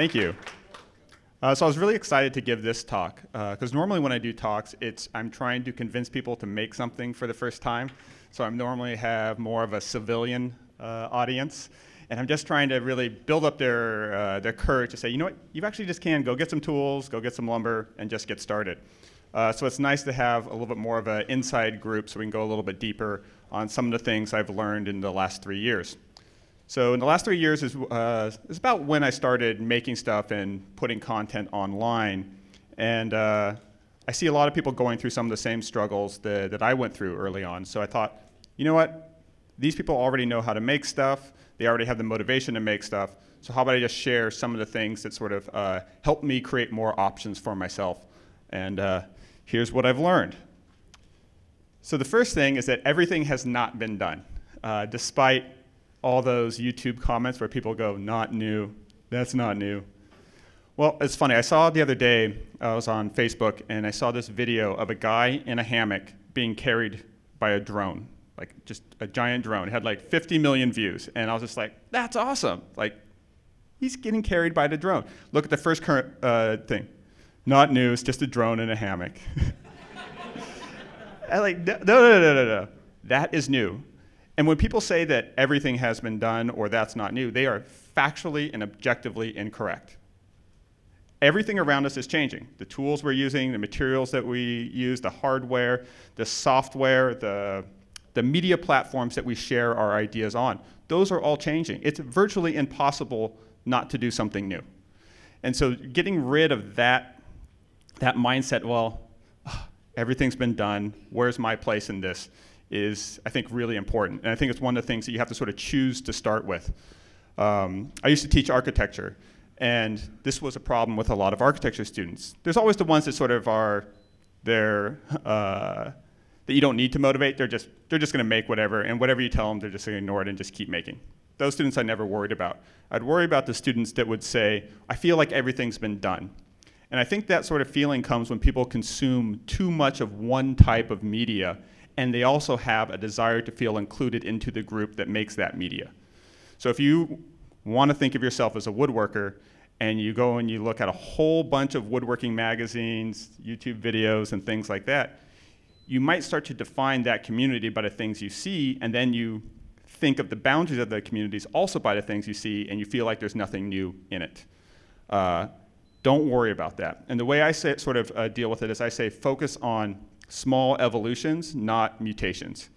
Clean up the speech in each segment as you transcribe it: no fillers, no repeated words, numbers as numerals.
Thank you. So I was really excited to give this talk, because normally when I do talks, I'm trying to convince people to make something for the first time. So I normally have more of a civilian audience, and I'm just trying to really build up their courage to say, you know what, you actually just can go get some tools, go get some lumber, and just get started. So it's nice to have a little bit more of an inside group so we can go a little bit deeper on some of the things I've learned in the last 3 years. So in the last 3 years is about when I started making stuff and putting content online. And I see a lot of people going through some of the same struggles that I went through early on. So I thought, you know what? These people already know how to make stuff. They already have the motivation to make stuff. So how about I just share some of the things that sort of help me create more options for myself. And here's what I've learned. So the first thing is that everything has not been done, despite all those YouTube comments where people go, not new, that's not new. Well, it's funny, I saw the other day, I was on Facebook, and I saw this video of a guy in a hammock being carried by a drone, like just a giant drone. It had like 50 million views, and I was just like, that's awesome. Like, he's getting carried by the drone. Look at the first current thing. Not new, it's just a drone in a hammock. I'm like, no. That is new. And when people say that everything has been done or that's not new, they are factually and objectively incorrect. Everything around us is changing. The tools we're using, the materials that we use, the hardware, the software, the media platforms that we share our ideas on, those are all changing. It's virtually impossible not to do something new. And so getting rid of that mindset, well, everything's been done, where's my place in this, is, I think, really important. And I think it's one of the things that you have to sort of choose to start with. I used to teach architecture, and this was a problem with a lot of architecture students. There's always the ones that sort of are there, that you don't need to motivate. They're just going to make whatever, and whatever you tell them, they're just going to ignore it and just keep making. Those students I never worried about. I'd worry about the students that would say, I feel like everything's been done. And I think that sort of feeling comes when people consume too much of one type of media, and they also have a desire to feel included into the group that makes that media. So if you want to think of yourself as a woodworker, and you go and you look at a whole bunch of woodworking magazines, YouTube videos, and things like that, you might start to define that community by the things you see, and then you think of the boundaries of the communities also by the things you see, and you feel like there's nothing new in it. Don't worry about that. And the way I say, sort of deal with it is I say focus on small evolutions, not mutations.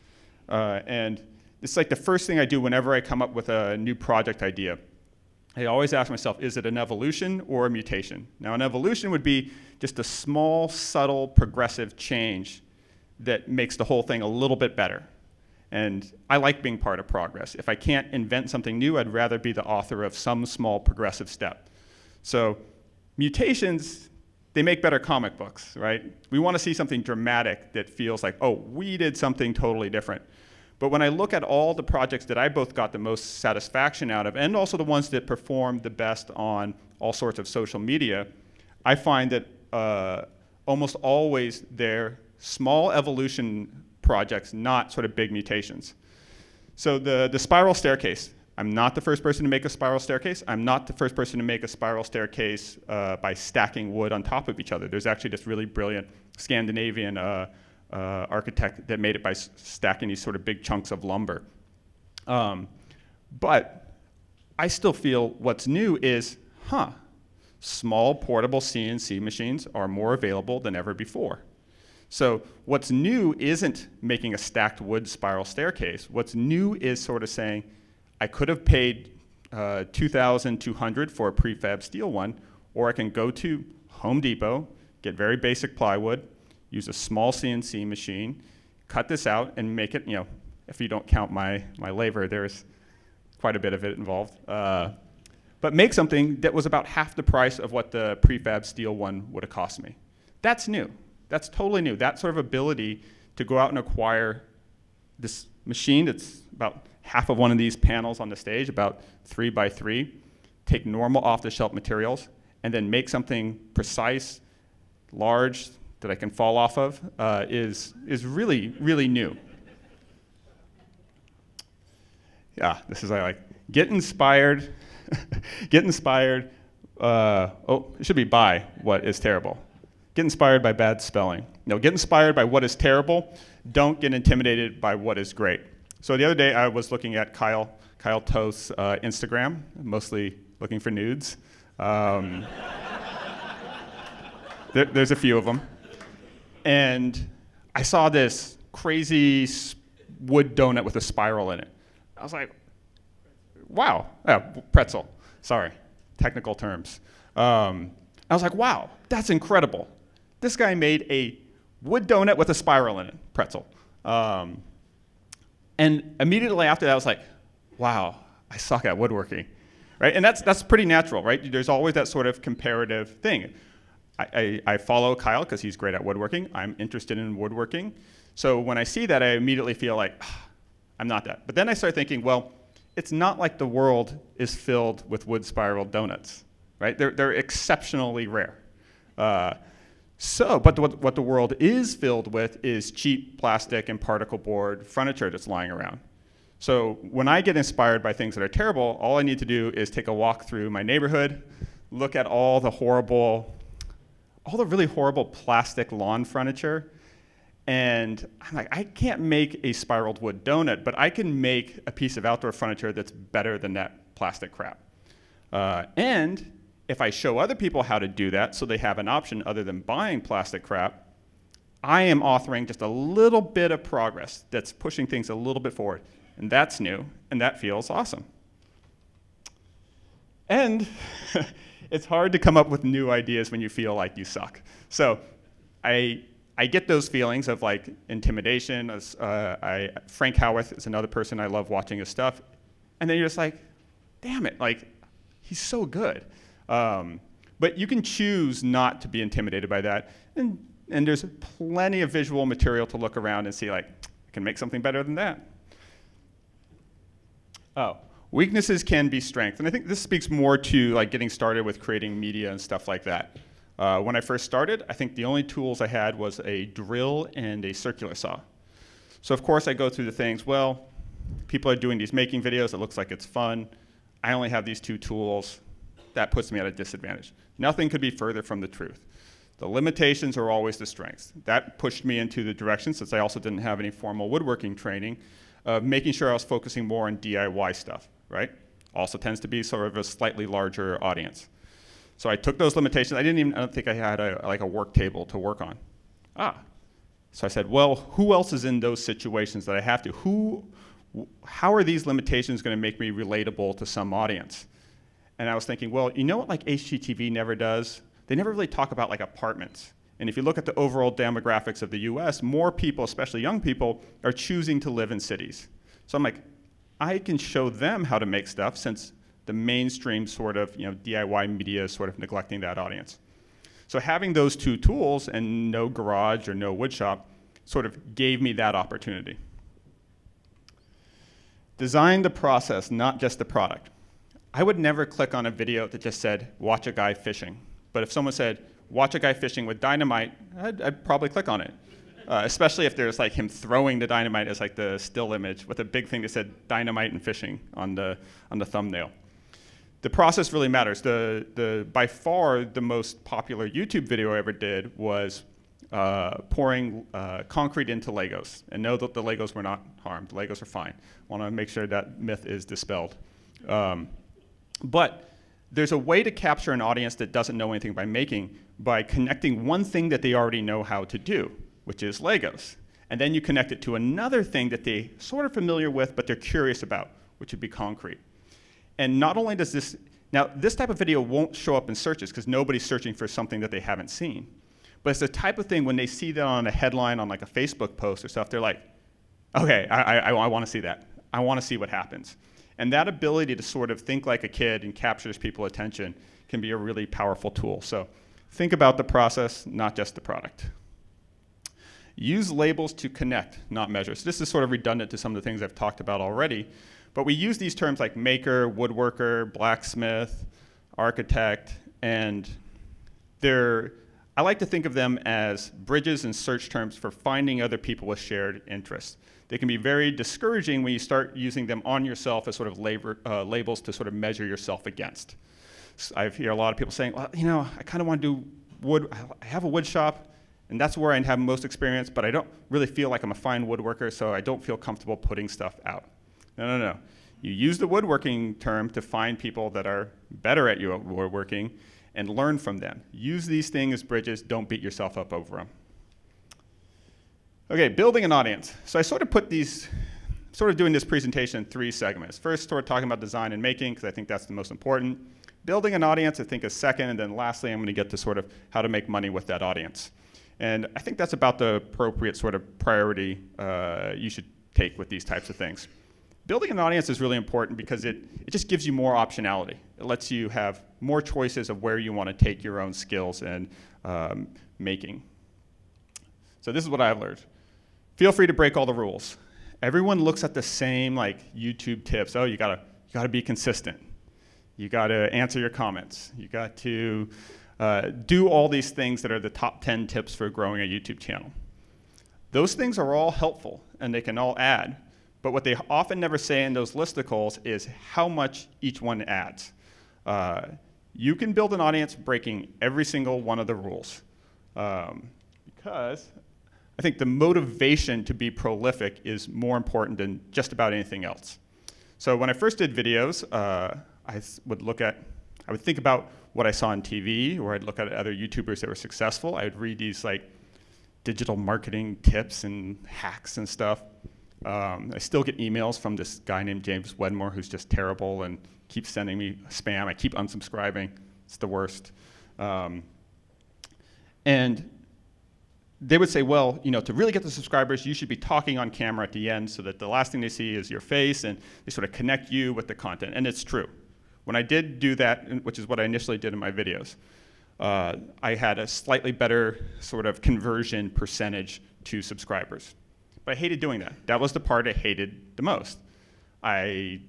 And it's like the first thing I do whenever I come up with a new project idea. I always ask myself, is it an evolution or a mutation? Now, an evolution would be just a small, subtle, progressive change that makes the whole thing a little bit better. And I like being part of progress. If I can't invent something new, I'd rather be the author of some small progressive step. So mutations, they make better comic books, right? We want to see something dramatic that feels like, oh, we did something totally different. But when I look at all the projects that I both got the most satisfaction out of, and also the ones that performed the best on all sorts of social media, I find that almost always they're small evolution projects, not sort of big mutations. So the spiral staircase. I'm not the first person to make a spiral staircase. I'm not the first person to make a spiral staircase by stacking wood on top of each other. There's actually this really brilliant Scandinavian architect that made it by stacking these sort of big chunks of lumber. But I still feel what's new is, small portable CNC machines are more available than ever before. So what's new isn't making a stacked wood spiral staircase. What's new is sort of saying, I could have paid $2,200 for a prefab steel one, or I can go to Home Depot, get very basic plywood, use a small CNC machine, cut this out, and make it, if you don't count my labor, there's quite a bit of it involved. But make something that was about half the price of what the prefab steel one would have cost me. That's new. That's totally new. That sort of ability to go out and acquire this machine that's about half of one of these panels on the stage, about 3 by 3, take normal off-the-shelf materials, and then make something precise, large, that I can fall off of, is really, really new. Yeah, this is like, get inspired, It should be by what is terrible. Get inspired by bad spelling. No, get inspired by what is terrible. Don't get intimidated by what is great. So the other day I was looking at Kyle Toth's Instagram, mostly looking for nudes. There's a few of them. And I saw this crazy wood donut with a spiral in it. I was like, wow, pretzel, sorry, technical terms. I was like, wow, that's incredible. This guy made a wood donut with a spiral in it, pretzel. And immediately after that, I was like, wow, I suck at woodworking, right? And that's pretty natural, right? There's always that sort of comparative thing. I follow Kyle because he's great at woodworking. I'm interested in woodworking. So when I see that, I immediately feel like, I'm not that. But then I start thinking, well, it's not like the world is filled with wood spiral donuts, right? They're exceptionally rare. But what the world is filled with is cheap plastic and particle board furniture that's lying around. So when I get inspired by things that are terrible, all I need to do is take a walk through my neighborhood, look at all the really horrible plastic lawn furniture, and I'm like, I can't make a spiraled wood donut, but I can make a piece of outdoor furniture that's better than that plastic crap. And if I show other people how to do that so they have an option other than buying plastic crap, I am authoring just a little bit of progress that's pushing things a little bit forward. And that's new, and that feels awesome. And it's hard to come up with new ideas when you feel like you suck. So I get those feelings of like intimidation. Frank Howarth is another person I love watching his stuff. And then you're just like, damn it, like, he's so good. But you can choose not to be intimidated by that. And there's plenty of visual material to look around and see, like, I can make something better than that. Weaknesses can be strength. And I think this speaks more to like getting started with creating media and stuff like that. When I first started, I think the only tools I had was a drill and a circular saw. So of course I go through the things, well, people are doing these making videos, it looks like it's fun. I only have these two tools. That puts me at a disadvantage. Nothing could be further from the truth. The limitations are always the strengths. That pushed me into the direction, since I also didn't have any formal woodworking training, of making sure I was focusing more on DIY stuff, right? Also tends to be sort of a slightly larger audience. So I took those limitations. I don't think I had a work table to work on. So I said, well, who else is in those situations that I have to? How are these limitations going to make me relatable to some audience? And I was thinking, well, you know what like HGTV never does? They never really talk about like apartments. And if you look at the overall demographics of the US, more people, especially young people, are choosing to live in cities. So I'm like, I can show them how to make stuff, since the mainstream sort of DIY media is sort of neglecting that audience. So having those two tools and no garage or no wood shop sort of gave me that opportunity. Design the process, not just the product. I would never click on a video that just said, watch a guy fishing. But if someone said, watch a guy fishing with dynamite, I'd probably click on it. Especially if there's like him throwing the dynamite as like the still image with a big thing that said dynamite and fishing on the thumbnail. The process really matters. By far the most popular YouTube video I ever did was pouring concrete into Legos. And know that the Legos were not harmed. The Legos are fine. I want to make sure that myth is dispelled. But there's a way to capture an audience that doesn't know anything by connecting one thing that they already know how to do, which is Legos. And then you connect it to another thing that they're sort of familiar with, but they're curious about, which would be concrete. And not only does this, now this type of video won't show up in searches because nobody's searching for something that they haven't seen. But it's the type of thing when they see that on a headline on like a Facebook post or stuff, they're like, okay, I want to see that. I want to see what happens. And that ability to sort of think like a kid and captures people's attention can be a really powerful tool. So think about the process, not just the product. Use labels to connect, not measure. So this is sort of redundant to some of the things I've talked about already. But we use these terms like maker, woodworker, blacksmith, architect, and I like to think of them as bridges and search terms for finding other people with shared interests. They can be very discouraging when you start using them on yourself as sort of labels to sort of measure yourself against. I hear a lot of people saying, well, you know, I kind of want to do wood. I have a wood shop, and that's where I have most experience, but I don't really feel like I'm a fine woodworker, so I don't feel comfortable putting stuff out. No, no, no. You use the woodworking term to find people that are better at your woodworking and learn from them. Use these things as bridges. Don't beat yourself up over them. Okay, building an audience. So I sort of put these, sort of doing this presentation in 3 segments. First, sort of talking about design and making, because I think that's the most important. Building an audience, I think, is second. And then lastly, I'm going to get to sort of how to make money with that audience. And I think that's about the appropriate sort of priority you should take with these types of things. Building an audience is really important because it just gives you more optionality. It lets you have more choices of where you want to take your own skills and making. So this is what I've learned. Feel free to break all the rules. Everyone looks at the same like YouTube tips. Oh, you gotta be consistent. You gotta answer your comments. You got to do all these things that are the top 10 tips for growing a YouTube channel. Those things are all helpful and they can all add. But what they often never say in those listicles is how much each one adds. You can build an audience breaking every single one of the rules. Because I think the motivation to be prolific is more important than just about anything else. So when I first did videos, I would think about what I saw on TV, or I'd look at other YouTubers that were successful. I would read these like digital marketing tips and hacks and stuff. I still get emails from this guy named James Wedmore who's just terrible and keeps sending me spam. I keep unsubscribing. It's the worst. And they would say, well, you know, to really get the subscribers, you should be talking on camera at the end so that the last thing they see is your face and they sort of connect you with the content. And it's true. When I did do that, which is what I initially did in my videos, I had a slightly better sort of conversion percentage to subscribers. But I hated doing that. That was the part I hated the most. I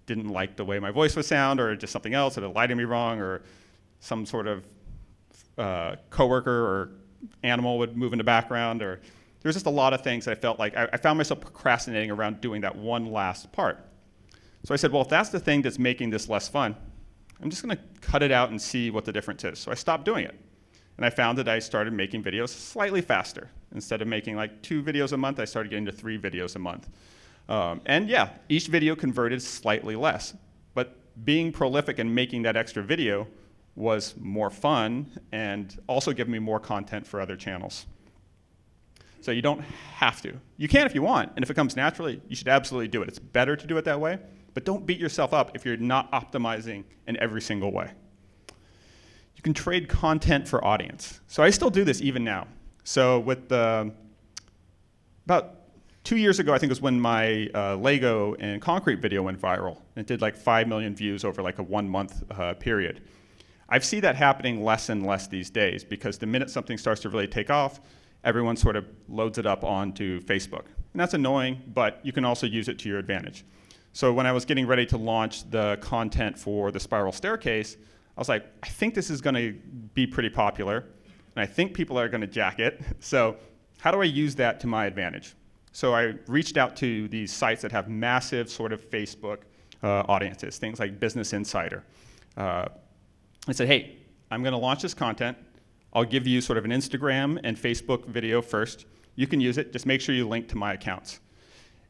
didn't like the way my voice would sound, or just something else, or it lied to me wrong, or some sort of coworker or animal would move in the background, or there was just a lot of things I felt like I found myself procrastinating around doing that one last part. So I said, well, if that's the thing that's making this less fun, I'm just going to cut it out and see what the difference is. So I stopped doing it. And I found that I started making videos slightly faster. Instead of making like 2 videos a month, I started getting to 3 videos a month. And yeah, each video converted slightly less. But being prolific and making that extra video was more fun and also gave me more content for other channels. So you don't have to. You can if you want, and if it comes naturally, you should absolutely do it. It's better to do it that way, but don't beat yourself up if you're not optimizing in every single way. You can trade content for audience. So I still do this even now. So with about 2 years ago, I think it was when my Lego and concrete video went viral. It did like 5 million views over like a 1-month period. I see that happening less and less these days because the minute something starts to really take off, everyone sort of loads it up onto Facebook. And that's annoying, but you can also use it to your advantage. So when I was getting ready to launch the content for the spiral staircase, I was like, I think this is going to be pretty popular, and I think people are going to jack it. So how do I use that to my advantage? So I reached out to these sites that have massive sort of Facebook audiences, things like Business Insider. I said, hey, I'm going to launch this content. I'll give you sort of an Instagram and Facebook video first. You can use it. Just make sure you link to my accounts.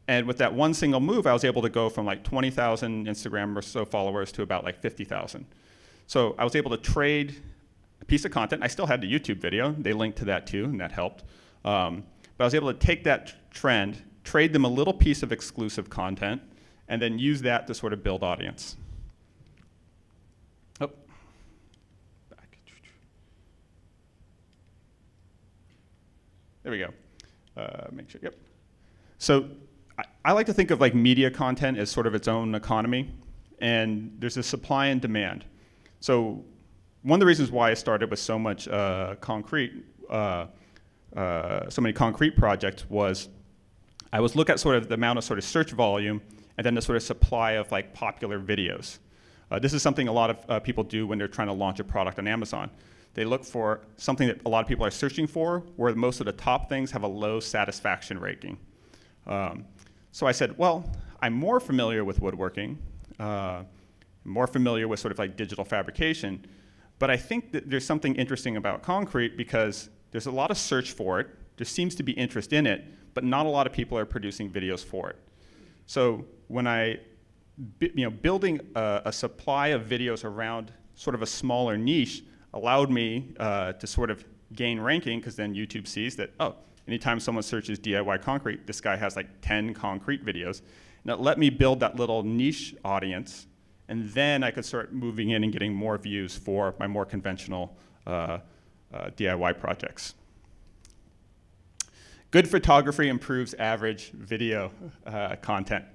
And with that one single move, I was able to go from like 20,000 Instagram or so followers to about like 50,000. So I was able to trade a piece of content. I still had the YouTube video. They linked to that too, and that helped. But I was able to take that trend, trade them a little piece of exclusive content, and then use that to sort of build audience. Oh, back. There we go. Make sure, yep. So I like to think of like media content as sort of its own economy, and there's a supply and demand. So one of the reasons why I started with so much so many concrete projects was I was looking at sort of the amount of sort of search volume and then the sort of supply of like popular videos. This is something a lot of people do when they're trying to launch a product on Amazon. They look for something that a lot of people are searching for, where most of the top things have a low satisfaction rating. So I said, well, I'm more familiar with woodworking. more familiar with sort of like digital fabrication. But I think that there's something interesting about concrete because there's a lot of search for it. There seems to be interest in it, but not a lot of people are producing videos for it. So when building a supply of videos around sort of a smaller niche allowed me to sort of gain ranking, because then YouTube sees that, oh, anytime someone searches DIY concrete, this guy has like 10 concrete videos. And it let me build that little niche audience, and then I could start moving in and getting more views for my more conventional DIY projects. Good photography improves average video content.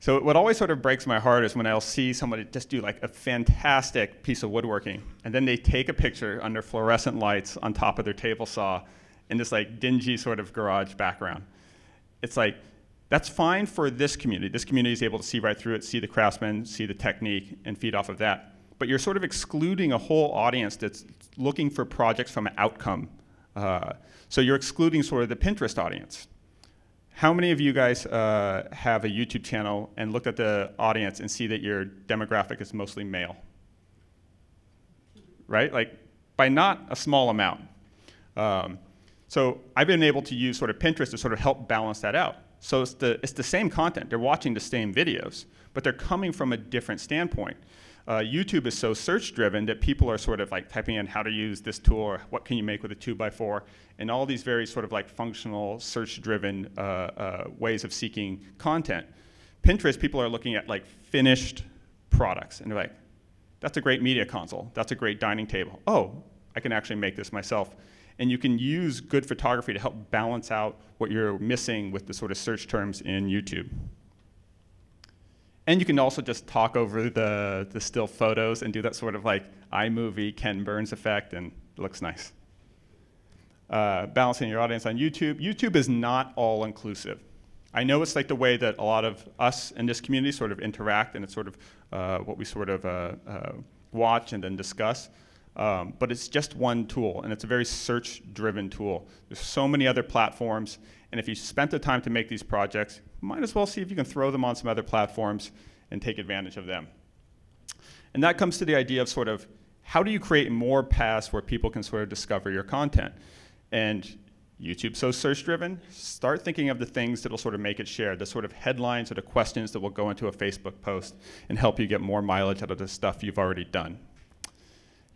So what always sort of breaks my heart is when I'll see somebody just do like a fantastic piece of woodworking, and then they take a picture under fluorescent lights on top of their table saw in this like dingy sort of garage background. It's like, that's fine for this community. This community is able to see right through it, see the craftsman, see the technique, and feed off of that. But you're sort of excluding a whole audience that's looking for projects from an outcome. So you're excluding sort of the Pinterest audience. How many of you guys have a YouTube channel and looked at the audience and see that your demographic is mostly male? Right? Like, by not a small amount. So I've been able to use sort of Pinterest to sort of help balance that out. So it's the same content. They're watching the same videos, but they're coming from a different standpoint. YouTube is so search-driven that people are sort of like typing in how to use this tool or what can you make with a 2x4, and all these very sort of like functional, search-driven ways of seeking content. Pinterest, people are looking at like finished products, and they're like, that's a great media console. That's a great dining table. Oh, I can actually make this myself. And you can use good photography to help balance out what you're missing with the sort of search terms in YouTube. And you can also just talk over the still photos and do that sort of like iMovie, Ken Burns effect, and it looks nice. Balancing your audience on YouTube. YouTube is not all inclusive. I know it's like the way that a lot of us in this community sort of interact, and it's sort of what we sort of watch and then discuss. But it's just one tool, and it's a very search-driven tool. There's so many other platforms, and if you spent the time to make these projects, might as well see if you can throw them on some other platforms and take advantage of them. And that comes to the idea of sort of, how do you create more paths where people can sort of discover your content? And YouTube's so search-driven, start thinking of the things that will sort of make it shared, the sort of headlines or the questions that will go into a Facebook post and help you get more mileage out of the stuff you've already done.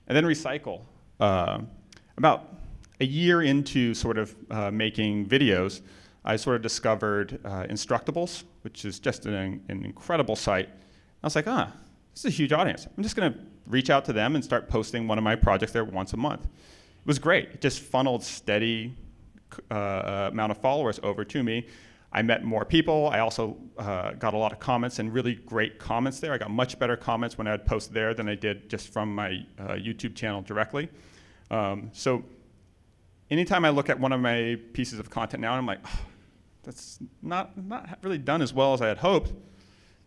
And then recycle. About a year into sort of making videos, I sort of discovered Instructables, which is just an incredible site. I was like, this is a huge audience. I'm just going to reach out to them and start posting one of my projects there once a month. It was great. It just funneled steady amount of followers over to me. I met more people. I also got a lot of comments, and really great comments there. I got much better comments when I would post there than I did just from my YouTube channel directly. So anytime I look at one of my pieces of content now, and I'm like, that's not really done as well as I had hoped,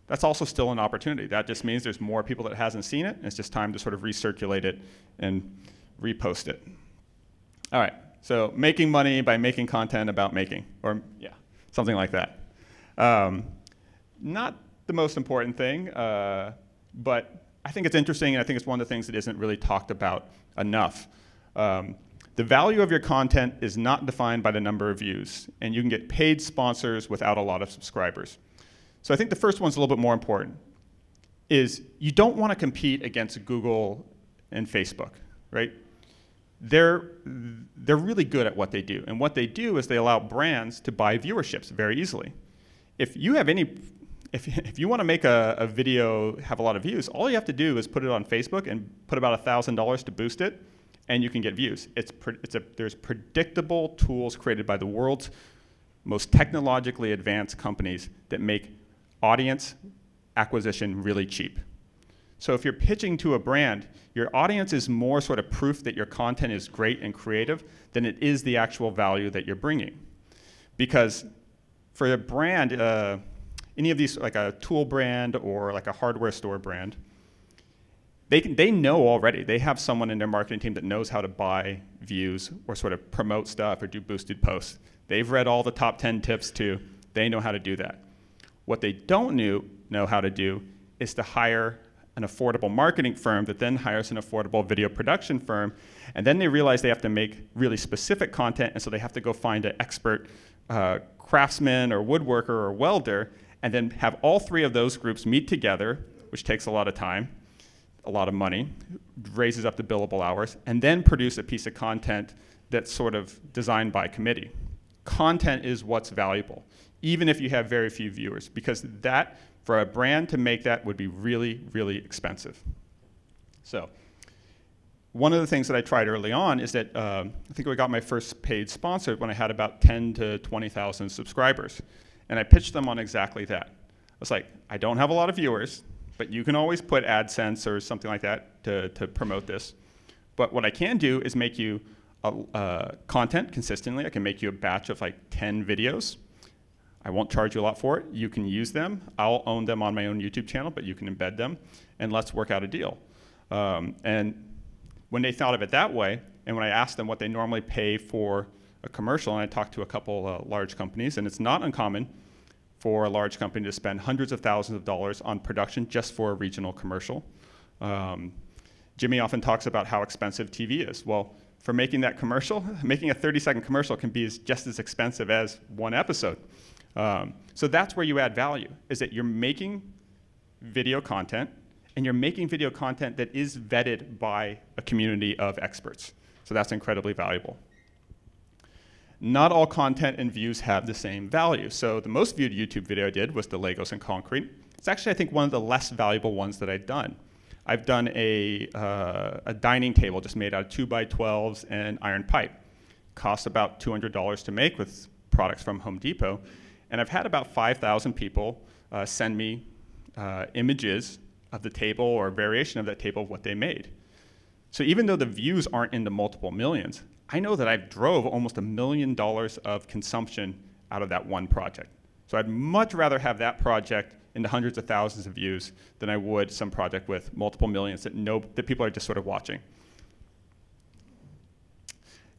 that's also still an opportunity. That just means there's more people that hasn't seen it, and it's just time to sort of recirculate it and repost it. All right, so making money by making content about making, or yeah. Something like that. Not the most important thing, but I think it's interesting, and I think it's one of the things that isn't really talked about enough. The value of your content is not defined by the number of views, and you can get paid sponsors without a lot of subscribers. So I think the first one's a little bit more important, is you don't want to compete against Google and Facebook, right? They're really good at what they do. And what they do is they allow brands to buy viewerships very easily. If you want to make a video have a lot of views, all you have to do is put it on Facebook and put about $1,000 to boost it, and you can get views. There's predictable tools created by the world's most technologically advanced companies that make audience acquisition really cheap. So if you're pitching to a brand, your audience is more sort of proof that your content is great and creative than it is the actual value that you're bringing. Because for a brand, any of these, like a tool brand or like a hardware store brand, they know already. They have someone in their marketing team that knows how to buy views or sort of promote stuff or do boosted posts. They've read all the top 10 tips too. They know how to do that. What they don't know how to do is to hire an affordable marketing firm that then hires an affordable video production firm, and then they realize they have to make really specific content, and so they have to go find an expert craftsman or woodworker or welder, and then have all three of those groups meet together, which takes a lot of time, a lot of money, raises up the billable hours, and then produce a piece of content that's sort of designed by committee. Content is what's valuable, even if you have very few viewers, because that, for a brand to make that, would be really, really expensive. So one of the things that I tried early on is that I think I got my first paid sponsor when I had about 10 to 20,000 subscribers. And I pitched them on exactly that. I was like, I don't have a lot of viewers, but you can always put AdSense or something like that to promote this. But what I can do is make you content consistently. I can make you a batch of like 10 videos. I won't charge you a lot for it. You can use them. I'll own them on my own YouTube channel, but you can embed them, and let's work out a deal. And when they thought of it that way, and when I asked them what they normally pay for a commercial, and I talked to a couple large companies, and it's not uncommon for a large company to spend hundreds of thousands of dollars on production just for a regional commercial. Jimmy often talks about how expensive TV is. Well, for making that commercial, making a 30-second commercial can be just as expensive as one episode. So that's where you add value, is that you're making video content, and you're making video content that is vetted by a community of experts. So that's incredibly valuable. Not all content and views have the same value. So the most viewed YouTube video I did was the Legos and Concrete. It's actually, I think, one of the less valuable ones that I've done. I've done a dining table just made out of 2x12s and iron pipe. Costs about $200 to make with products from Home Depot. And I've had about 5,000 people send me images of the table or a variation of that table of what they made. So even though the views aren't in the multiple millions, I know that I've drove almost $1 million of consumption out of that one project. So I'd much rather have that project in the hundreds of thousands of views than I would some project with multiple millions that people are just sort of watching.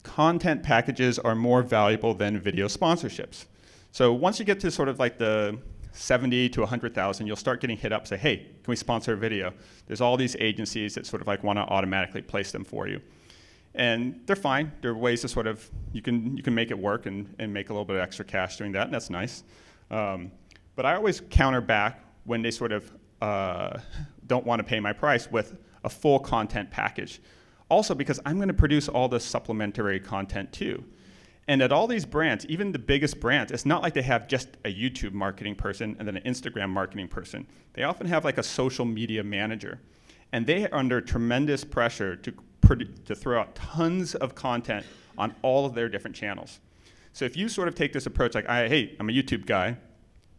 Content packages are more valuable than video sponsorships. So once you get to sort of like the 70 to 100,000, you'll start getting hit up, say, hey, can we sponsor a video? There's all these agencies that sort of like want to automatically place them for you. And they're fine. There are ways to sort of, you can make it work and make a little bit of extra cash doing that, and that's nice. But I always counter back when they sort of don't want to pay my price with a full content package. Also because I'm going to produce all the supplementary content too. And at all these brands, even the biggest brands, it's not like they have just a YouTube marketing person and then an Instagram marketing person. They often have like a social media manager. And they are under tremendous pressure to throw out tons of content on all of their different channels. So if you sort of take this approach like, hey, I'm a YouTube guy,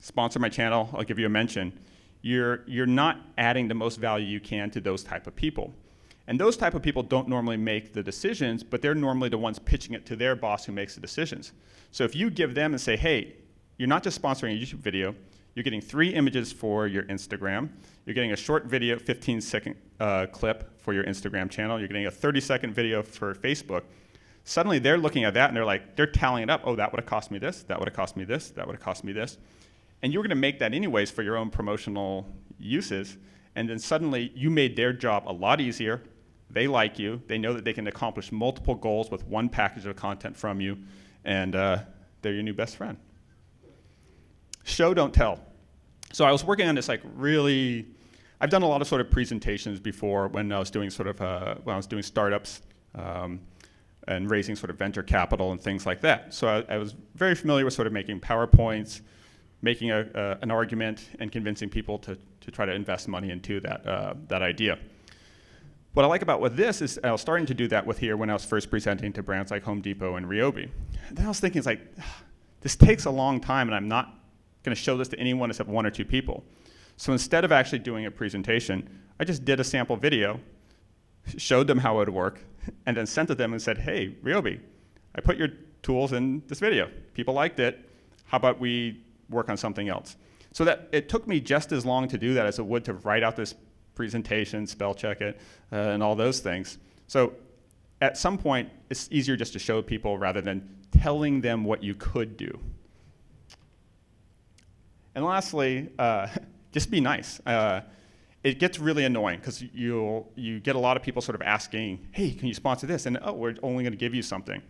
sponsor my channel, I'll give you a mention, you're not adding the most value you can to those type of people. And those type of people don't normally make the decisions, but they're normally the ones pitching it to their boss who makes the decisions. So if you give them and say, hey, you're not just sponsoring a YouTube video, you're getting 3 images for your Instagram, you're getting a short video, 15-second clip for your Instagram channel, you're getting a 30-second video for Facebook, suddenly they're looking at that and they're tallying it up, oh, that would have cost me this, that would have cost me this, that would have cost me this. And you were going to make that anyways for your own promotional uses, and then suddenly you made their job a lot easier. They like you. They know that they can accomplish multiple goals with one package of content from you, and they're your new best friend. Show, don't tell. So I was working on this like really, I've done a lot of sort of presentations before when I was doing sort of, when I was doing startups and raising sort of venture capital and things like that. So I was very familiar with sort of making PowerPoints, making an argument and convincing people to try to invest money into that idea. What I like about with this is I was starting to do that with here when I was first presenting to brands like Home Depot and Ryobi. Then I was thinking, it's like, this takes a long time and I'm not going to show this to anyone except 1 or 2 people. So instead of actually doing a presentation, I just did a sample video, showed them how it would work, and then sent it to them and said, hey, Ryobi, I put your tools in this video. People liked it. How about we work on something else? So that it took me just as long to do that as it would to write out this presentation, spell check it, and all those things. So at some point, it's easier just to show people rather than telling them what you could do. And lastly, just be nice. it gets really annoying because you get a lot of people sort of asking, hey, can you sponsor this? And oh, we're only going to give you something.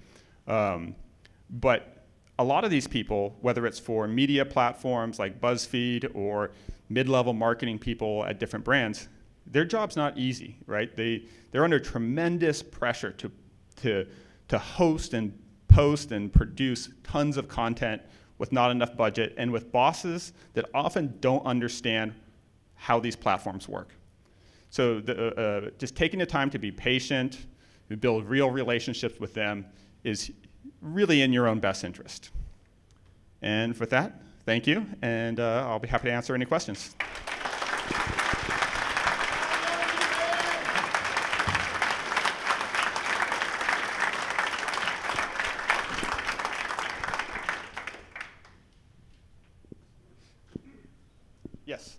But a lot of these people, whether it's for media platforms like BuzzFeed or mid-level marketing people at different brands, their job's not easy, right? They're under tremendous pressure to host and post and produce tons of content with not enough budget and with bosses that often don't understand how these platforms work. So just taking the time to be patient, to build real relationships with them is really in your own best interest. And with that, thank you, and I'll be happy to answer any questions. Yes.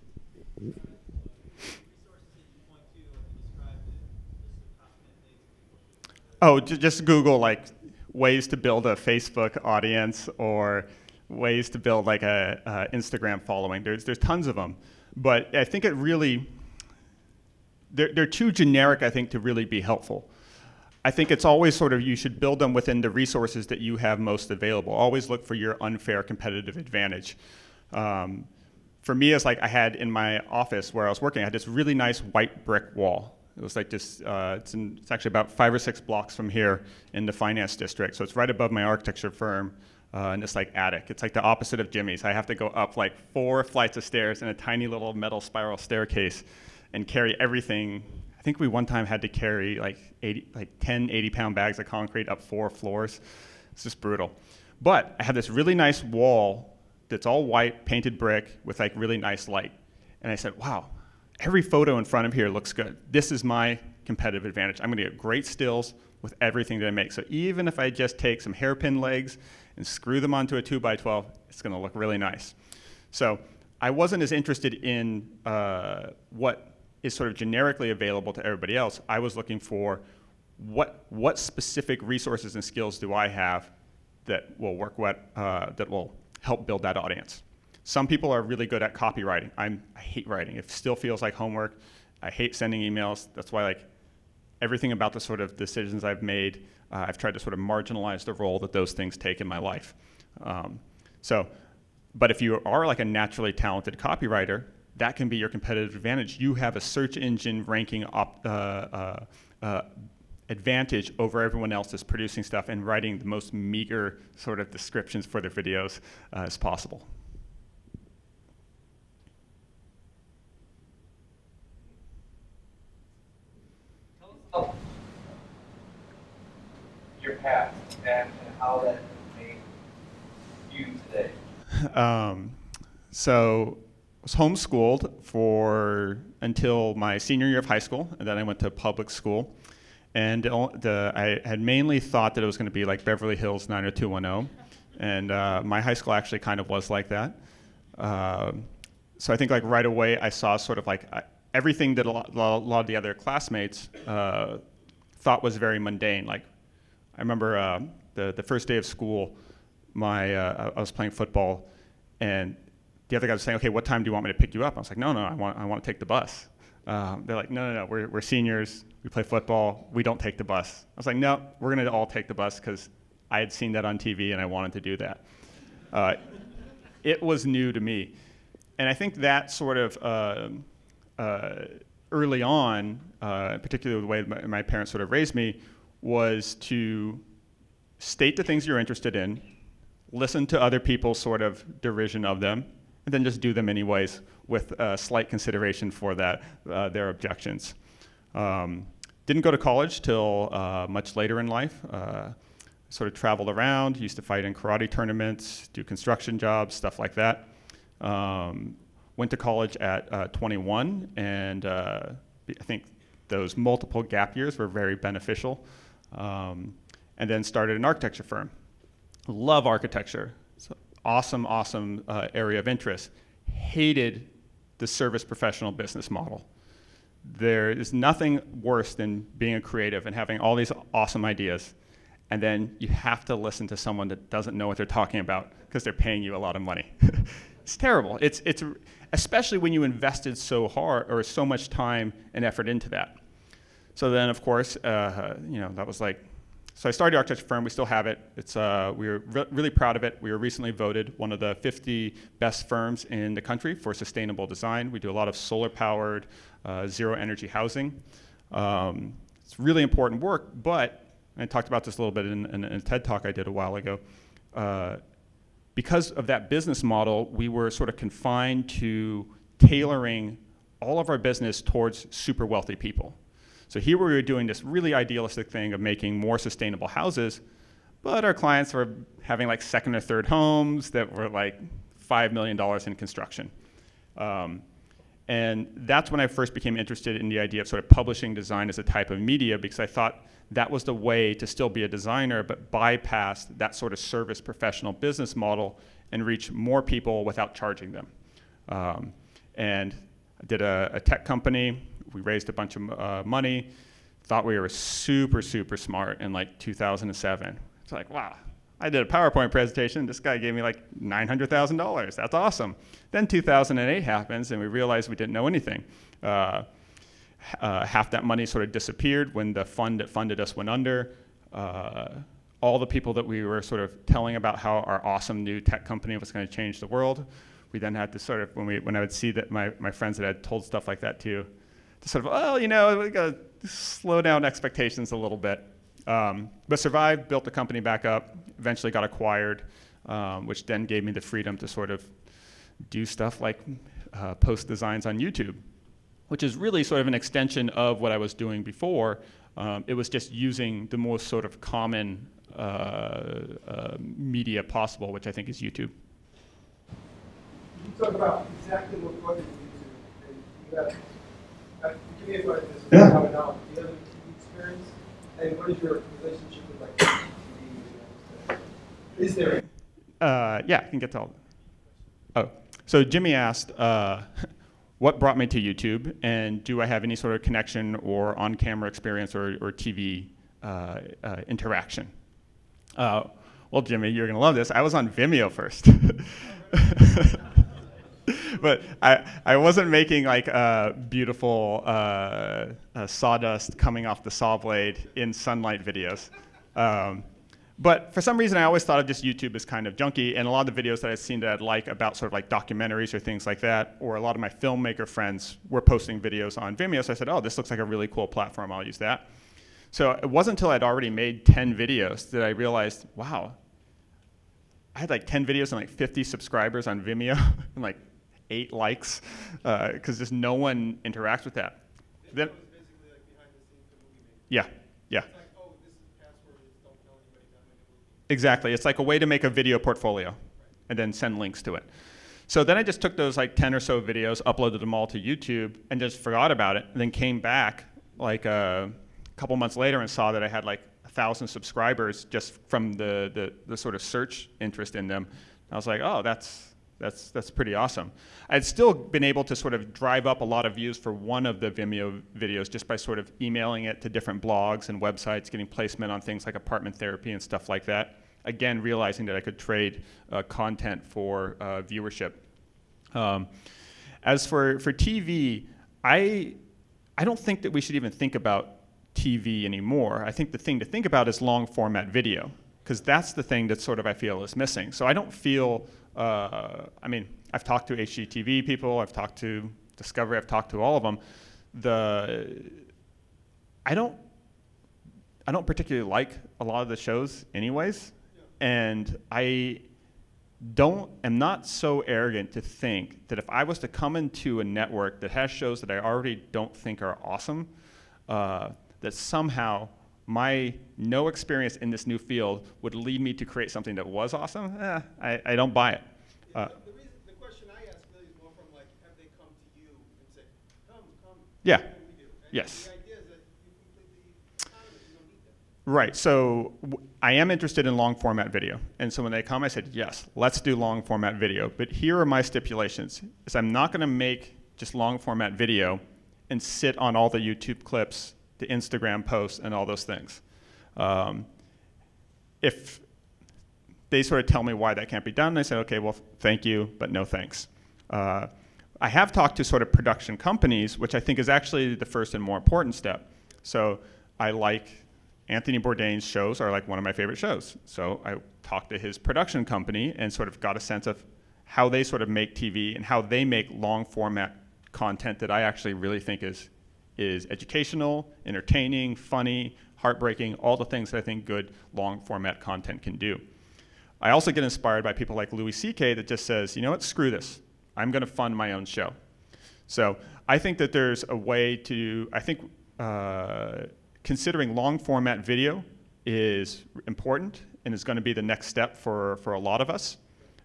Oh, just Google like ways to build a Facebook audience or ways to build like a Instagram following. There's tons of them, but I think it really they're too generic, I think, to really be helpful. I think it's always sort of you should build them within the resources that you have most available. Always look for your unfair competitive advantage. For me, it's like I had in my office where I was working, I had this really nice white brick wall. It was like this, it's actually about 5 or 6 blocks from here in the finance district. So it's right above my architecture firm in this like attic. It's like the opposite of Jimmy's. I have to go up like 4 flights of stairs in a tiny little metal spiral staircase and carry everything. I think we one time had to carry like 10 80-pound bags of concrete up 4 floors. It's just brutal. But I had this really nice wall that's all white, painted brick with like really nice light. And I said, wow, every photo in front of here looks good. This is my competitive advantage. I'm gonna get great stills with everything that I make. So even if I just take some hairpin legs and screw them onto a 2x12, it's gonna look really nice. So I wasn't as interested in what is sort of generically available to everybody else. I was looking for what specific resources and skills do I have that will work that will help build that audience. Some people are really good at copywriting. I hate writing. It still feels like homework. I hate sending emails. That's why like everything about the sort of decisions I've made, I've tried to sort of marginalize the role that those things take in my life. But if you are like a naturally talented copywriter, that can be your competitive advantage. You have a search engine ranking advantage over everyone else that's producing stuff and writing the most meager sort of descriptions for their videos as possible. Tell us your past and how that made you today. So I was homeschooled until my senior year of high school, and then I went to public school. And I had mainly thought that it was going to be like Beverly Hills 90210, and my high school actually kind of was like that. So I think like right away I saw sort of like everything that a lot of the other classmates thought was very mundane. Like I remember the first day of school, I was playing football, and the other guy was saying, "Okay, what time do you want me to pick you up?" I was like, "No, I want to take the bus." They're like, no, we're seniors, we play football, we don't take the bus. I was like, no, we're gonna all take the bus because I had seen that on TV and I wanted to do that. It was new to me. And I think that sort of early on, particularly the way my parents sort of raised me, was to state the things you're interested in, listen to other people's sort of derision of them, and then just do them anyways with slight consideration for their objections. Didn't go to college till much later in life. Sort of traveled around, used to fight in karate tournaments, do construction jobs, stuff like that. Went to college at 21, and I think those multiple gap years were very beneficial. And then started an architecture firm. Love architecture. It's an awesome area of interest. Hated the service professional business model. There is nothing worse than being a creative and having all these awesome ideas, and then you have to listen to someone that doesn't know what they're talking about because they're paying you a lot of money. It's terrible. It's especially when you invested so hard or so much time and effort into that. So then, of course, that was like, so I started the architecture firm. We still have it. It's we were really proud of it. We were recently voted one of the 50 best firms in the country for sustainable design. We do a lot of solar-powered, zero-energy housing. It's really important work, but I talked about this a little bit in a TED Talk I did a while ago. Because of that business model, we were sort of confined to tailoring all of our business towards super wealthy people. So here we were doing this really idealistic thing of making more sustainable houses, but our clients were having like second or third homes that were like $5 million in construction. And that's when I first became interested in the idea of sort of publishing design as a type of media, because I thought that was the way to still be a designer, but bypass that sort of service professional business model and reach more people without charging them. And I did a tech company. We raised a bunch of money, thought we were super, super smart in like 2007. It's like, wow, I did a PowerPoint presentation. This guy gave me like $900,000. That's awesome. Then 2008 happens, and we realized we didn't know anything. Half that money sort of disappeared when the fund that funded us went under. All the people that we were sort of telling about how our awesome new tech company was going to change the world, we then had to sort of, when I would see that my friends that had told stuff like that to sort of, oh, we got to slow down expectations a little bit. But survived, built the company back up, eventually got acquired, which then gave me the freedom to sort of do stuff like post designs on YouTube, which is really sort of an extension of what I was doing before. It was just using the most sort of common media possible, which I think is YouTube. You talk about exactly what brought you to YouTube, and you got give me advice this is coming out. Do you have any TV experience? And what is your relationship with like TV? Is there? Yeah, I can get to all. Oh, so Jimmy asked, what brought me to YouTube, and do I have any sort of connection or on-camera experience or TV interaction? Well, Jimmy, you're gonna love this. I was on Vimeo first. But I wasn't making like beautiful sawdust coming off the saw blade in sunlight videos. But for some reason, I always thought of just YouTube as kind of junky, and a lot of the videos that I'd seen that I'd like about sort of like documentaries or things like that, or a lot of my filmmaker friends were posting videos on Vimeo, so I said, oh, this looks like a really cool platform, I'll use that. So it wasn't until I'd already made 10 videos that I realized, wow, I had like 10 videos and like 50 subscribers on Vimeo, and like 8 likes, because just no one interacts with that. Then, Basically like behind the scenes of movie making. yeah, yeah. It's like, oh, this is the password. Don't tell anybody that I'm making a movie. Exactly. It's like a way to make a video portfolio and then send links to it. So then I just took those like 10 or so videos, uploaded them all to YouTube, and just forgot about it, and then came back like a couple months later and saw that I had like 1,000 subscribers just from the sort of search interest in them. I was like, oh, that's pretty awesome. I'd still been able to sort of drive up a lot of views for one of the Vimeo videos just by sort of emailing it to different blogs and websites, getting placement on things like apartment therapy and stuff like that. Again, realizing that I could trade content for viewership. As for TV, I don't think that we should even think about TV anymore. I think the thing to think about is long format video, because that's the thing that sort of I feel is missing. So I don't feel, I mean, I've talked to HGTV people, I've talked to Discovery, I've talked to all of them. I don't particularly like a lot of the shows anyways, and I am not so arrogant to think that if I was to come into a network that has shows that I already don't think are awesome, that somehow my no experience in this new field would lead me to create something that was awesome. I don't buy it. The question I ask really is more from like, have they come to you and said, come, Yeah. what can we do? And Yes. the idea is that you completely autonomous, you don't need them. Right, so I am interested in long format video. And so when they come, I said, yes, let's do long format video. But here are my stipulations, is I'm not gonna make just long format video and sit on all the YouTube clips, the Instagram posts, and all those things. If they sort of tell me why that can't be done. And I said, okay, well, thank you, but no thanks. I have talked to sort of production companies, which I think is actually the first and more important step. So I like Anthony Bourdain's shows are like one of my favorite shows. So I talked to his production company and sort of got a sense of how they sort of make TV and how they make long format content that I actually really think is educational, entertaining, funny, heartbreaking, all the things that I think good long format content can do. I also get inspired by people like Louis C.K. that just says, you know what, screw this. I'm going to fund my own show. So I think that there's a way to, I think considering long format video is important and is going to be the next step for a lot of us.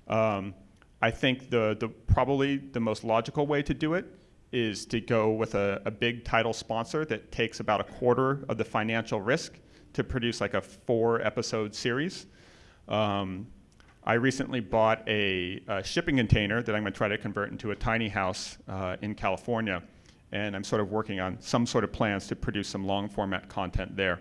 I think probably the most logical way to do it is to go with a big title sponsor that takes about a quarter of the financial risk to produce like a 4-episode series. I recently bought a shipping container that I'm going to try to convert into a tiny house in California, and I'm sort of working on some sort of plans to produce some long format content there.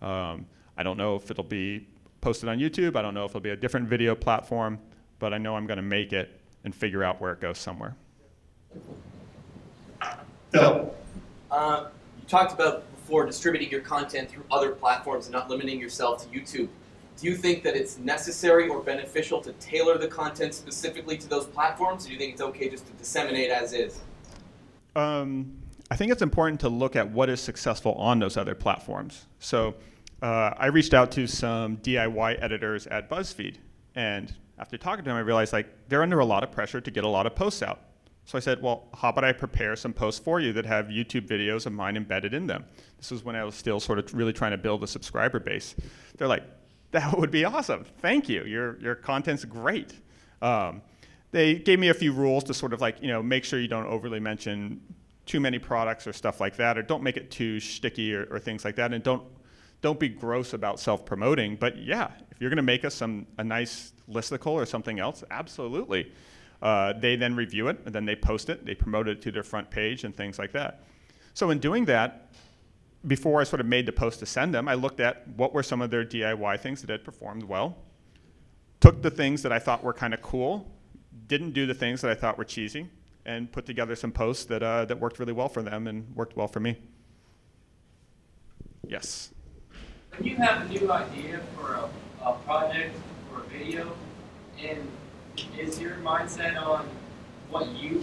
I don't know if it'll be posted on YouTube. I don't know if it'll be a different video platform, but I know I'm going to make it and figure out where it goes somewhere. Phil. You talked about before distributing your content through other platforms and not limiting yourself to YouTube. Do you think that it's necessary or beneficial to tailor the content specifically to those platforms, or do you think it's okay just to disseminate as is? I think it's important to look at what is successful on those other platforms. So I reached out to some DIY editors at BuzzFeed, and after talking to them, I realized like they're under a lot of pressure to get a lot of posts out. So I said, well, how about I prepare some posts for you that have YouTube videos of mine embedded in them? This was when I was still sort of really trying to build a subscriber base. They're like, that would be awesome. Thank you. Your content's great. They gave me a few rules to sort of like, make sure you don't overly mention too many products or stuff like that, or don't make it too shticky or things like that, and don't be gross about self-promoting. But yeah, if you're going to make us a nice listicle or something else, absolutely. They then review it, and then they post it. They promote it to their front page and things like that. So in doing that, before I sort of made the post to send them, I looked at what were some of their DIY things that had performed well, took the things that I thought were kind of cool, didn't do the things that I thought were cheesy, and put together some posts that worked really well for them and worked well for me. Yes? When you have a new idea for a project or a video, and is your mindset on what your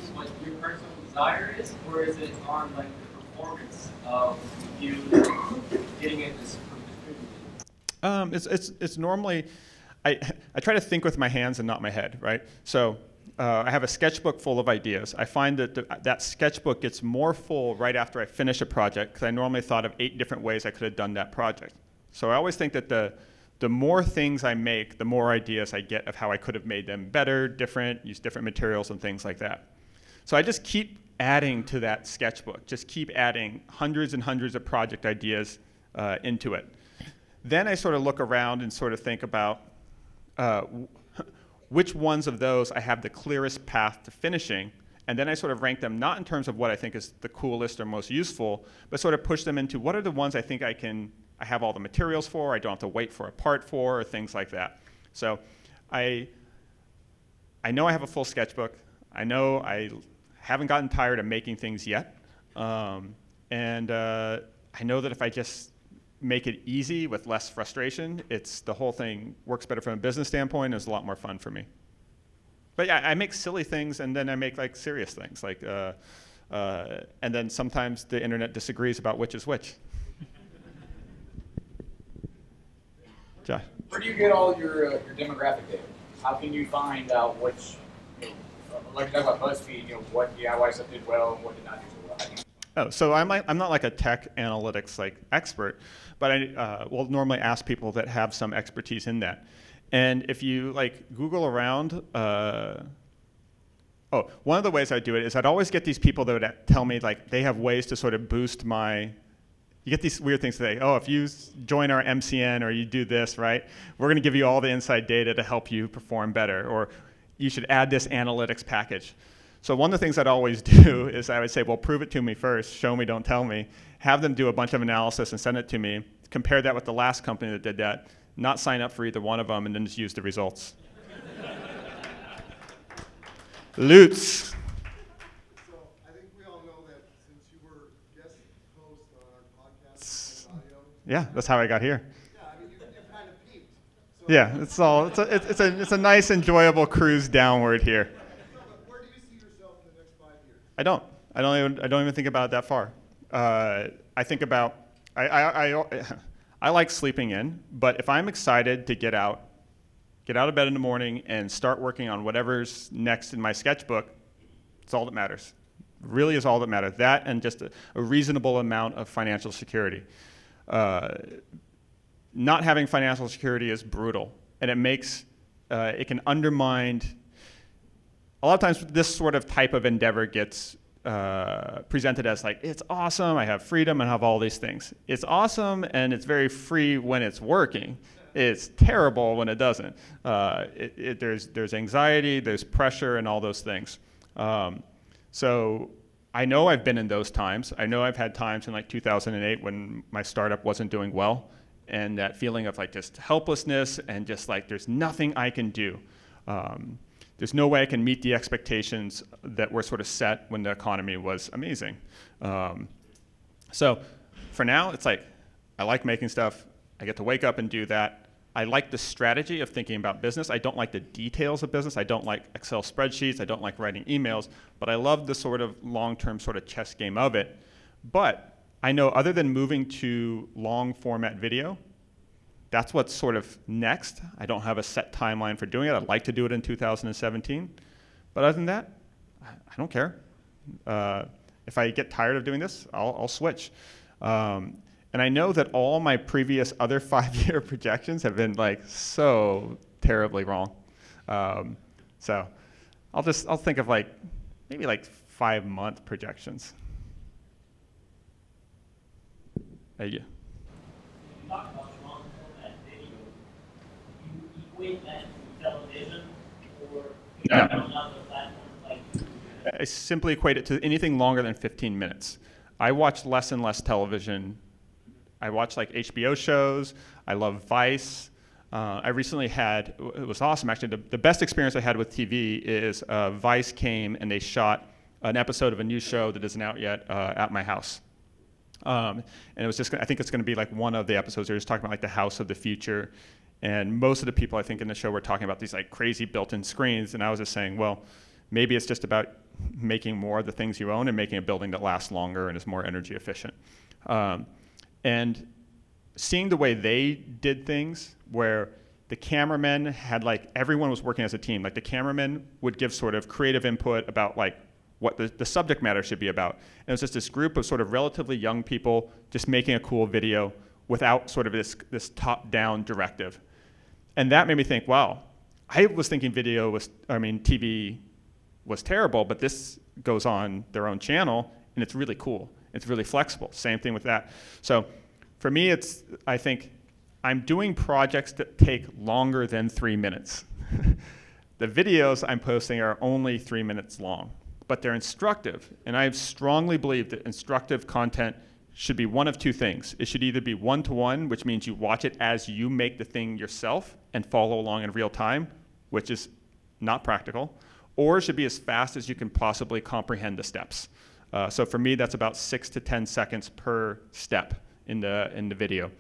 personal desire is, or is it on like the performance of you getting it distributed? It's normally, I try to think with my hands and not my head, right? So I have a sketchbook full of ideas. I find that that sketchbook gets more full right after I finish a project, because I normally thought of 8 different ways I could have done that project. So I always think that the more things I make, the more ideas I get of how I could have made them better, different, use different materials and things like that. So I just keep adding to that sketchbook, just keep adding hundreds and hundreds of project ideas into it. Then I sort of look around and sort of think about which ones of those I have the clearest path to finishing, and then I sort of rank them not in terms of what I think is the coolest or most useful, but sort of push them into what are the ones I think I have all the materials for, I don't have to wait for a part for, or things like that. So I know I have a full sketchbook. I know I haven't gotten tired of making things yet. And I know that if I just make it easy with less frustration, the whole thing works better from a business standpoint, and it's a lot more fun for me. But yeah, I make silly things, and then I make like serious things. And then sometimes the internet disagrees about which is which. Josh. Where do you get all your demographic data? How can you find out which, like you talk about BuzzFeed, what DIY stuff did well and what did not do so well? Oh, so I'm not like a tech analytics expert, but I will normally ask people that have some expertise in that. And if you Google around, one of the ways I do it is I'd always get these people that would tell me they have ways to sort of boost my. You get these weird things today. Oh, if you join our MCN or you do this, right, we're going to give you all the inside data to help you perform better, or you should add this analytics package. So one of the things I'd always do is I would say, well, prove it to me first, show me, don't tell me, have them do a bunch of analysis and send it to me, compare that with the last company that did that, not sign up for either one of them, and then just use the results. Lutz. So I think we all know that since you were guest host on our podcast and audio. Yeah, that's how I got here. Yeah, I mean you kind of peaked. So Yeah, it's a nice, enjoyable cruise downward here. no, but where do you see yourself in the next 5 years? I don't even think about it that far. I think about I like sleeping in, but if I'm excited to get out of bed in the morning and start working on whatever's next in my sketchbook, it's all that matters. Really is all that matters. That and just a reasonable amount of financial security. Not having financial security is brutal, and it can undermine. A lot of times this sort of type of endeavor gets presented as like, it's awesome, I have freedom and have all these things. It's awesome and it's very free when it's working. It's terrible when it doesn't. There's anxiety, there's pressure, and all those things. So I know I've been in those times. I know I've had times in like 2008 when my startup wasn't doing well, and that feeling of like just helplessness and just like there's nothing I can do. There's no way I can meet the expectations that were sort of set when the economy was amazing. So for now, it's like I like making stuff. I get to wake up and do that. I like the strategy of thinking about business. I don't like the details of business. I don't like Excel spreadsheets. I don't like writing emails. But I love the sort of long-term sort of chess game of it. But I know other than moving to long format video, that's what's sort of next. I don't have a set timeline for doing it. I'd like to do it in 2017. But other than that, I don't care. If I get tired of doing this, I'll switch. And I know that all my previous other 5-year projections have been like so terribly wrong. So I'll think of like maybe like 5-month projections. Thank you. You talk about long format video. You equate that to television or on other platforms like YouTube? I simply equate it to anything longer than 15 minutes. I watch less and less television. I watch like HBO shows. I love Vice. I recently had, it was awesome actually, the best experience I had with TV is Vice came and they shot an episode of a new show that isn't out yet at my house. And it was just, I think it's going to be like one of the episodes. They're just talking about like the house of the future. And most of the people I think in the show were talking about these like crazy built-in screens. And I was just saying, well, maybe it's just about making more of the things you own and making a building that lasts longer and is more energy efficient. And seeing the way they did things where the cameramen had like, everyone was working as a team. Like the cameramen would give sort of creative input about like what the subject matter should be about. And it was just this group of sort of relatively young people just making a cool video without sort of this top-down directive. And that made me think, wow, I was thinking TV was terrible, but this goes on their own channel and it's really cool. It's really flexible. Same thing with that. So for me, I think I'm doing projects that take longer than 3 minutes. The videos I'm posting are only 3 minutes long, but they're instructive. And I strongly believe that instructive content should be one of two things. It should either be one-to-one, which means you watch it as you make the thing yourself and follow along in real time, which is not practical, or it should be as fast as you can possibly comprehend the steps. So for me, that's about 6 to 10 seconds per step in the video.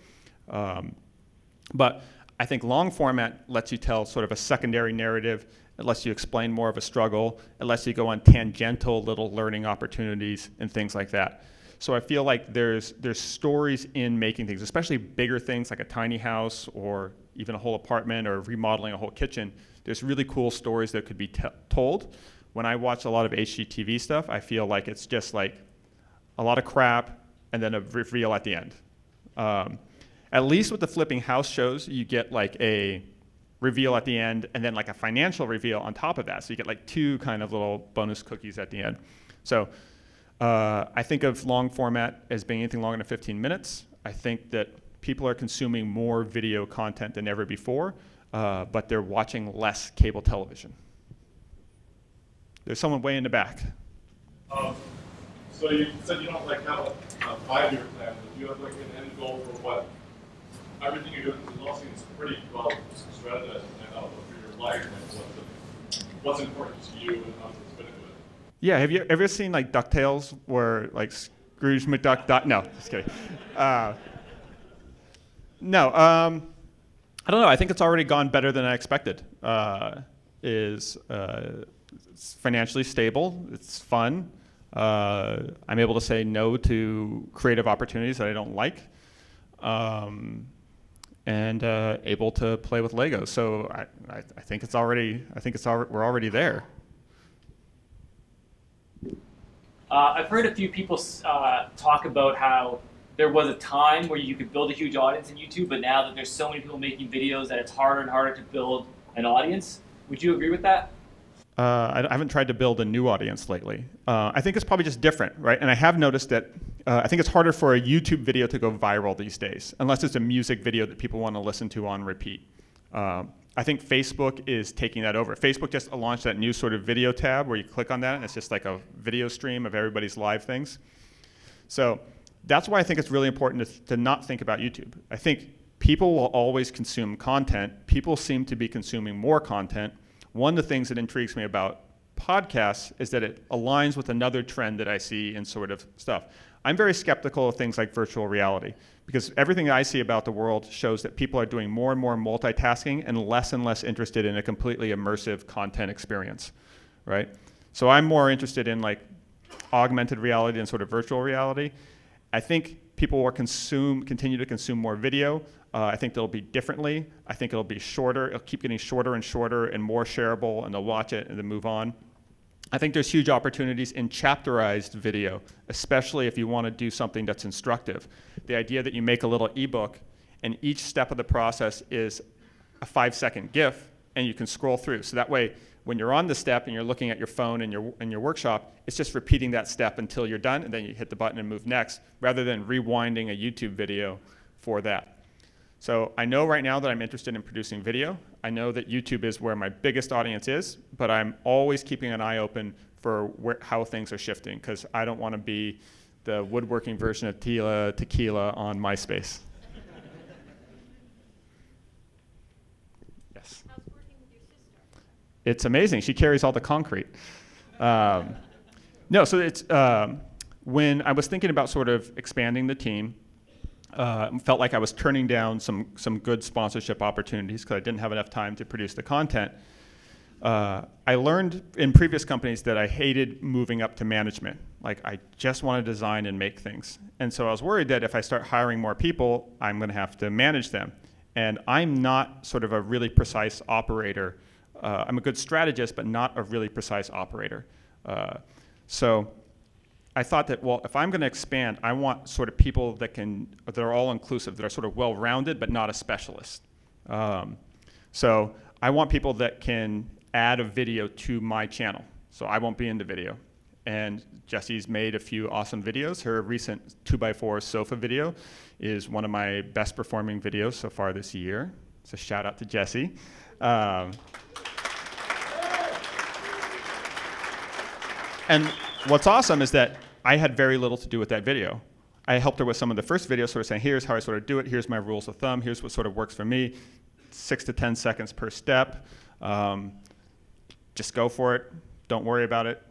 But I think long format lets you tell sort of a secondary narrative. It lets you explain more of a struggle. It lets you go on tangential little learning opportunities and things like that. So I feel like there's stories in making things, especially bigger things like a tiny house or even a whole apartment or remodeling a whole kitchen. There's really cool stories that could be told. When I watch a lot of HGTV stuff, I feel like it's just like a lot of crap and then a reveal at the end. At least with the flipping house shows, you get like a reveal at the end and then like a financial reveal on top of that. So you get like 2 kind of little bonus cookies at the end. So I think of long format as being anything longer than 15 minutes. I think that people are consuming more video content than ever before, but they're watching less cable television. There's someone way in the back. So you said you don't like have a 5-year plan, but you have like an end goal for what everything you're doing, it all seems pretty well strategized and out for your life and what's important to you and how to fit into it. Yeah, have you ever seen like DuckTales where like Scrooge McDuck? No, just kidding. No, I don't know. I think it's already gone better than I expected. It's financially stable. It's fun. I'm able to say no to creative opportunities that I don't like, and able to play with Legos. So I think it's already. We're already there. I've heard a few people talk about how there was a time where you could build a huge audience in YouTube, but now that there's so many people making videos that it's harder and harder to build an audience. Would you agree with that? I haven't tried to build a new audience lately. I think it's probably just different, right? And I have noticed that I think it's harder for a YouTube video to go viral these days, unless it's a music video that people want to listen to on repeat. I think Facebook is taking that over. Facebook just launched that new sort of video tab where you click on that and it's just like a video stream of everybody's live things. So that's why I think it's really important to not think about YouTube. I think people will always consume content. People seem to be consuming more content. One of the things that intrigues me about podcasts is that it aligns with another trend that I see in sort of stuff. I'm very skeptical of things like virtual reality because everything I see about the world shows that people are doing more and more multitasking and less interested in a completely immersive content experience, right? So I'm more interested in like augmented reality and sort of virtual reality. I think people will continue to consume more video. I think they'll be differently. I think it'll be shorter. It'll keep getting shorter and shorter and more shareable, and they'll watch it and then move on. I think there's huge opportunities in chapterized video, especially if you want to do something that's instructive. The idea that you make a little ebook and each step of the process is a 5-second GIF and you can scroll through. So that way, when you're on the step and you're looking at your phone in your workshop, it's just repeating that step until you're done and then you hit the button and move next, rather than rewinding a YouTube video for that. So I know right now that I'm interested in producing video. I know that YouTube is where my biggest audience is, but I'm always keeping an eye open for how things are shifting, because I don't want to be the woodworking version of tequila on MySpace. Yes. How's working with your sister? It's amazing. She carries all the concrete. No, so it's when I was thinking about sort of expanding the team, felt like I was turning down some good sponsorship opportunities because I didn't have enough time to produce the content. I learned in previous companies that I hated moving up to management. Like, I just want to design and make things. And so I was worried that if I start hiring more people, I'm going to have to manage them. And I'm not sort of a really precise operator. I'm a good strategist, but not a really precise operator. So I thought that, well, if I'm going to expand, I want sort of people that are all inclusive, that are sort of well-rounded, but not a specialist. So I want people that can add a video to my channel. So I won't be in the video. And Jessie's made a few awesome videos. Her recent 2x4 sofa video is one of my best performing videos so far this year. So shout out to Jessie. And what's awesome is that I had very little to do with that video. I helped her with some of the first videos, sort of saying, here's how I sort of do it, here's my rules of thumb, here's what sort of works for me, 6 to 10 seconds per step. Just go for it, don't worry about it.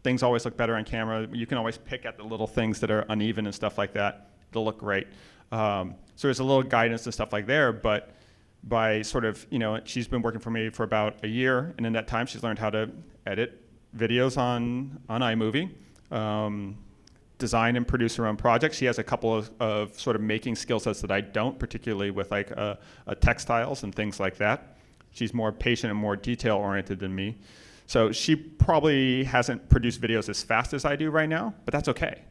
Things always look better on camera. You can always pick at the little things that are uneven and stuff like that. They'll look great. So there's a little guidance and stuff like there, but by sort of, she's been working for me for about a year, and in that time she's learned how to edit videos on iMovie, design and produce her own projects. She has a couple of sort of making skill sets that I don't, particularly with like textiles and things like that. She's more patient and more detail oriented than me. So she probably hasn't produced videos as fast as I do right now, but that's okay.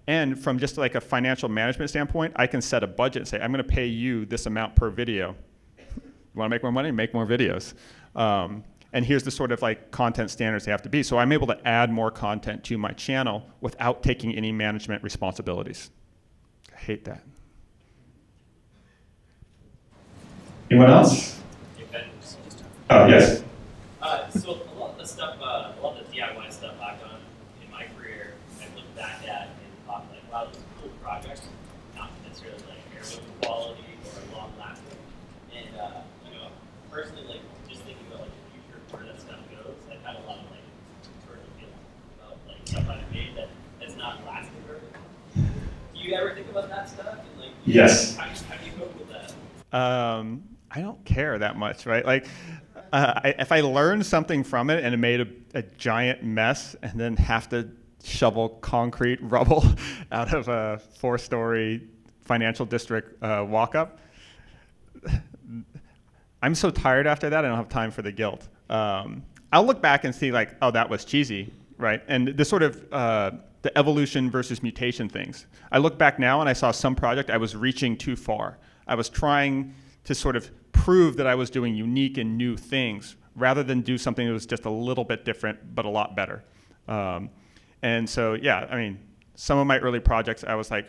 And from just like a financial management standpoint, I can set a budget and say, I'm going to pay you this amount per video. You want to make more money? Make more videos. And here's the sort of like content standards they have to be. So I'm able to add more content to my channel without taking any management responsibilities. I hate that. Anyone else? Oh, yes. So a lot of the stuff, a lot of the DIY stuff I've done in my career, I look back at and thought like, wow, this is a cool project. Not necessarily like Yes. How do you cope with that? I don't care that much, right? Like, if I learned something from it and it made a giant mess and then have to shovel concrete rubble out of a 4-story financial district walk-up, I'm so tired after that, I don't have time for the guilt. I'll look back and see like, oh, that was cheesy, right? And the sort of the evolution versus mutation things. I look back now and I saw some project I was reaching too far. I was trying to sort of prove that I was doing unique and new things rather than do something that was just a little bit different but a lot better. And so, yeah, I mean, some of my early projects, I was like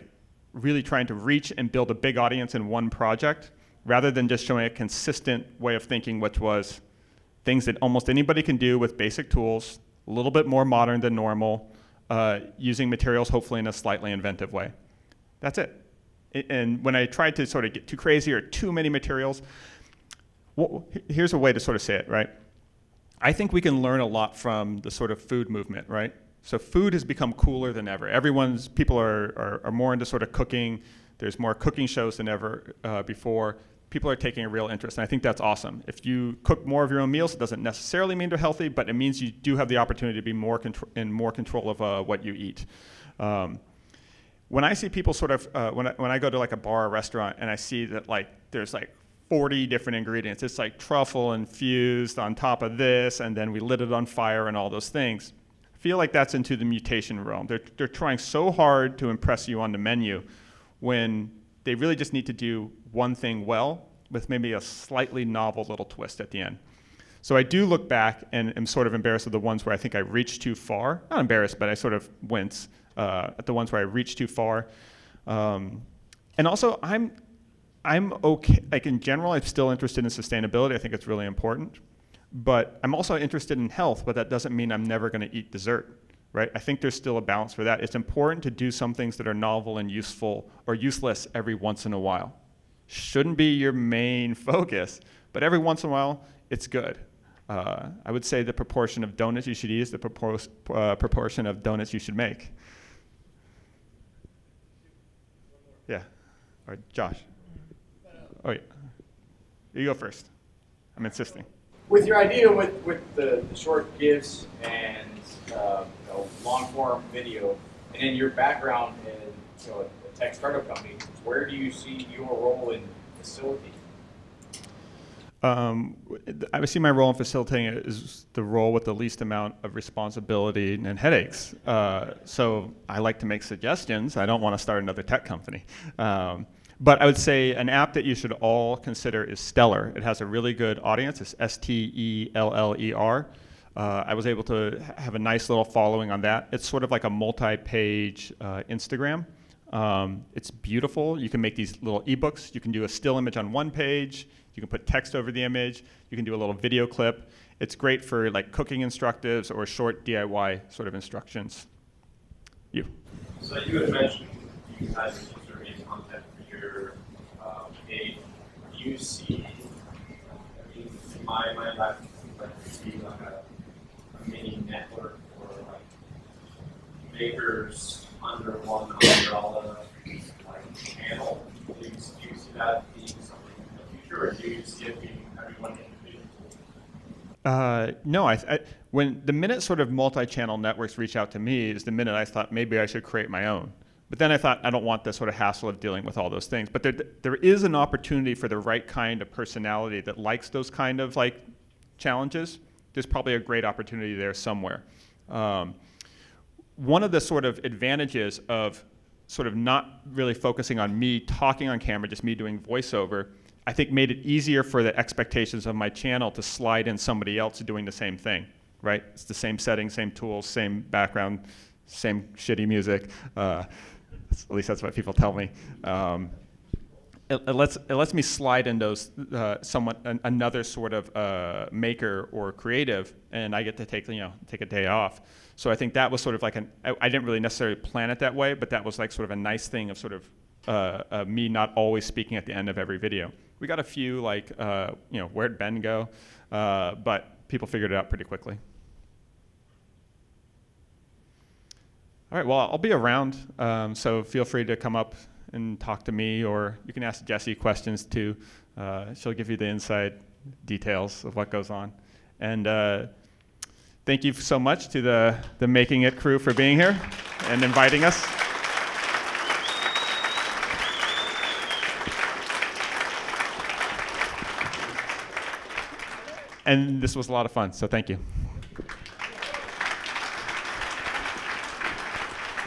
really trying to reach and build a big audience in one project rather than just showing a consistent way of thinking, which was things that almost anybody can do with basic tools, a little bit more modern than normal, using materials hopefully in a slightly inventive way. That's it. And when I tried to sort of get too crazy or too many materials, well, here's a way to sort of say it, right? I think we can learn a lot from the sort of food movement, right? So food has become cooler than ever. People are more into sort of cooking. There's more cooking shows than ever before. People are taking a real interest, and I think that's awesome. If you cook more of your own meals, it doesn't necessarily mean they're healthy, but it means you do have the opportunity to be in more control of what you eat. When I see people sort of, when I go to like a bar or restaurant and I see that like there's like 40 different ingredients, it's like truffle infused on top of this, and then we lit it on fire and all those things. I feel like that's into the mutation realm. They're trying so hard to impress you on the menu when they really just need to do one thing well with maybe a slightly novel little twist at the end. So I do look back and am sort of embarrassed of the ones where I think I reached too far. Not embarrassed, but I sort of wince at the ones where I reached too far. And also, I'm okay. Like in general, I'm still interested in sustainability. I think it's really important. But I'm also interested in health, but that doesn't mean I'm never going to eat dessert. Right? I think there's still a balance for that. It's important to do some things that are novel and useful or useless every once in a while. Shouldn't be your main focus, but every once in a while, it's good. I would say the proportion of donuts you should eat is the proportion of donuts you should make. Yeah. All right, Josh. Oh, yeah. You go first. I'm insisting. With your idea with the short GIFs and long form video, and in your background in a tech startup company, where do you see your role in facilitating? I would see my role in facilitating is the role with the least amount of responsibility and headaches. So I like to make suggestions. I don't want to start another tech company. But I would say an app that you should all consider is Stellar. It has a really good audience. It's Steller. I was able to have a nice little following on that. It's sort of like a multi-page Instagram. It's beautiful. You can make these little ebooks. You can do a still image on one page. You can put text over the image. You can do a little video clip. It's great for like cooking instructives or short DIY sort of instructions. You. So you had mentioned you guys are creating content for your page. Do you see, I mean, in my life, like to see like a mini network or like makers under one umbrella like channel? Do you see that being something in the future, or do you see it being everyone individual? No, when the minute sort of multi-channel networks reach out to me is the minute I thought maybe I should create my own. But then I thought I don't want the sort of hassle of dealing with all those things. But there is an opportunity for the right kind of personality that likes those kind of like challenges. There's probably a great opportunity there somewhere. One of the sort of advantages of sort of not really focusing on me talking on camera, just me doing voiceover, I think made it easier for the expectations of my channel to slide in somebody else doing the same thing, right? It's the same setting, same tools, same background, same shitty music. At least that's what people tell me. It lets me slide in those another sort of maker or creative, and I get to take a day off. So I think that was sort of like I didn't really necessarily plan it that way, but that was like sort of a nice thing of sort of me not always speaking at the end of every video. We got a few like where'd Ben go, but people figured it out pretty quickly. All right, well, I'll be around, so feel free to come up and talk to me, or you can ask Jessie questions too. She'll give you the inside details of what goes on. And thank you so much to the Making It crew for being here and inviting us. And this was a lot of fun, so thank you.